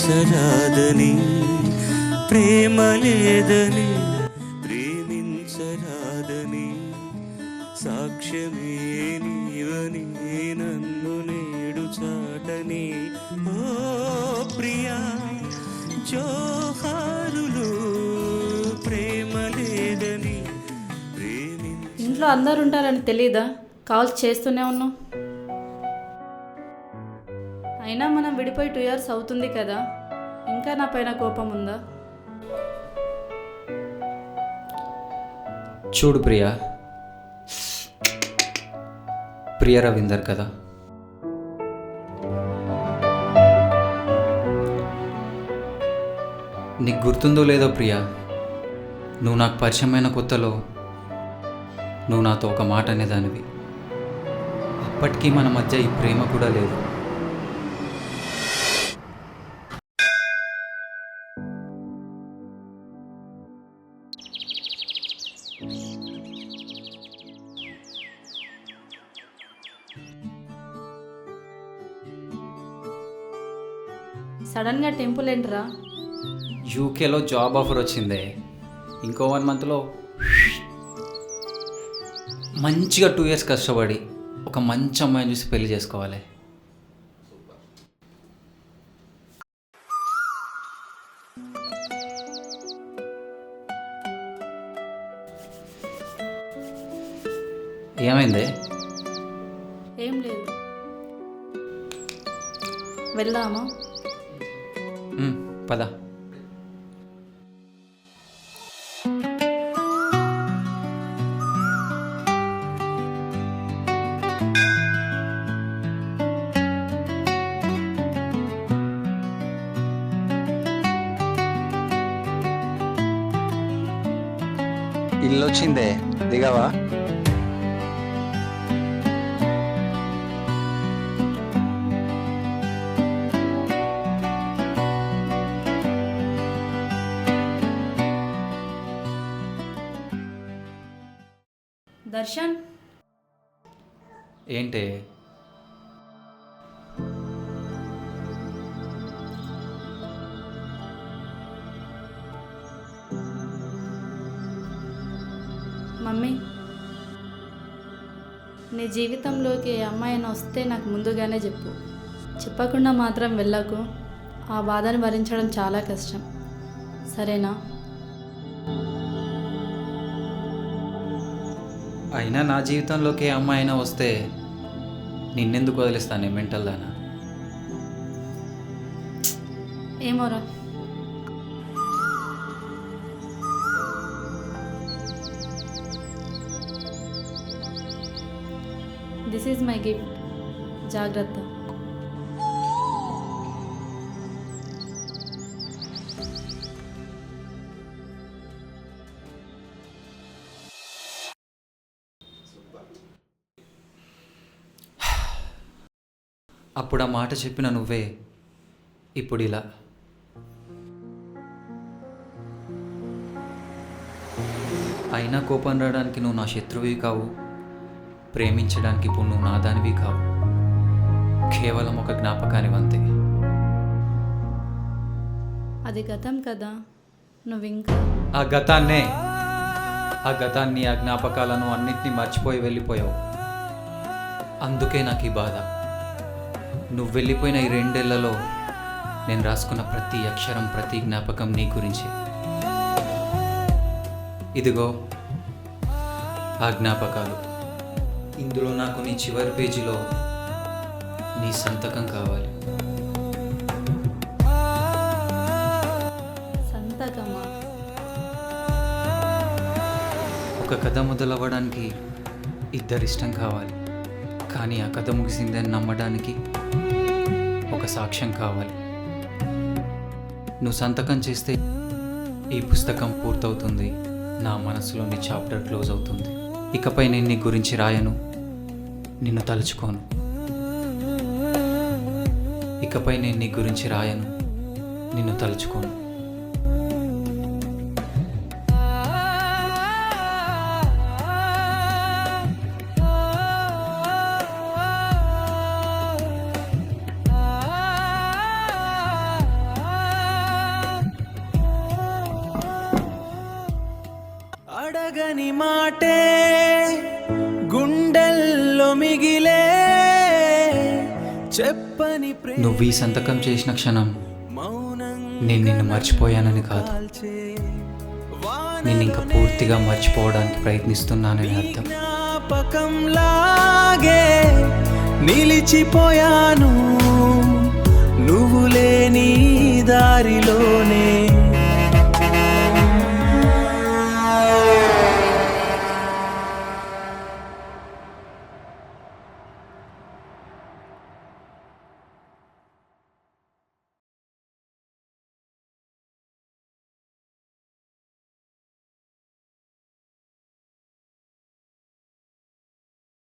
ప్రేమించరాదని, ప్రేమ లేదని, ప్రేమించరాదని సాక్ష్యమే నీవని నన్ను నేడు చాటని. ఓ ప్రియా జోహారులు, ప్రేమ లేదని ఇంట్లో అందరు ఉంటారని తెలీదా? కాల్స్ చేస్తూనే ఉన్నావు. అయినా మనం విడిపోయి 2 years అవుతుంది కదా, ఇంకా నా పైన కోపం ఉందా? చూడు ప్రియా, ప్రియ రవీందర్ కదా, నీకు గుర్తుందో లేదో ప్రియా, నువ్వు నాకు పరిచయమైన కొత్తలో నువ్వు నాతో ఒక మాట అనేదానివి. అప్పటికీ మన మధ్య ఈ ప్రేమ కూడా లేదు. సడన్గా టెంపుల్ ఏంట్రా? యూకేలో జాబ్ ఆఫర్ వచ్చిందే. ఇంకో 1 monthలో మంచిగా 2 years కష్టపడి ఒక మంచి అమ్మాయిని చూసి పెళ్లి చేసుకోవాలి. ఏమైంది? ఏం లేదు, వెళ్దామా? పద. ఇల్లు వచ్చిందే, దిగవా? దర్శన్, ఏంటి? మమ్మీ, నీ జీవితంలోకి ఏ అమ్మాయినా వస్తే నాకు ముందుగానే చెప్పు. చెప్పకుండా మాత్రం వెళ్ళకు. ఆ బాధను భరించడం చాలా కష్టం, సరేనా? అయినా నా జీవితంలోకి ఏ అమ్మాయి అయినా వస్తే నిన్నెందుకు వదిలిస్తాను? మెంటల్ దానా? ఏమోరా. దిస్ ఈజ్ మై గిఫ్ట్, జాగ్రత్త. అప్పుడు ఆ మాట చెప్పిన నువ్వే ఇప్పుడు ఇలా. అయినా కోపం రావడానికి నువ్వు నా శత్రువి కావు, ప్రేమించడానికి ఇప్పుడు నువ్వు నా దానివి కావు. కేవలం ఒక జ్ఞాపకానివంతే. అది గతం కదా, నువ్వు ఇంకా ఆ గతాన్ని ఆ జ్ఞాపకాలను అన్నిటినీ మర్చిపోయి వెళ్ళిపోయావు. అందుకే నాకు ఈ బాధ. నువ్వు వెళ్ళిపోయిన ఈ 2 ఏళ్లలో నేను రాసుకున్న ప్రతి అక్షరం, ప్రతి జ్ఞాపకం నీ గురించి. ఇదిగో ఆ జ్ఞాపకాలు. ఇందులో నాకు నీ చివరి పేజీలో నీ సంతకం కావాలి. సంతకమా? ఒక కథ మొదలవ్వడానికి ఇద్దరిష్టం కావాలి, కానీ ఆ కథ ముగిసిందని నమ్మడానికి ఒక సాక్ష్యం కావాలి. నువ్వు సంతకం చేస్తే ఈ పుస్తకం పూర్తవుతుంది, నా మనసులోని చాప్టర్ క్లోజ్ అవుతుంది. ఇకపై నేను నీ గురించి రాయను, నిన్ను తలుచుకోను. ఇకపై నేను నీ గురించి రాయను, నిన్ను తలుచుకోను. తరగని మాటే గుండెల్లో మిగిలే చెప్పని నువ్వు ఈ సంతకం చేసిన క్షణం నేను నిన్ను మర్చిపోయానని కాదు, నేను ఇంకా పూర్తిగా మర్చిపోవడానికి ప్రయత్నిస్తున్నానని అర్థం. జ్ఞాపకంలాగే నిలిచిపోయాను నువ్వు లేని దారిలోనే.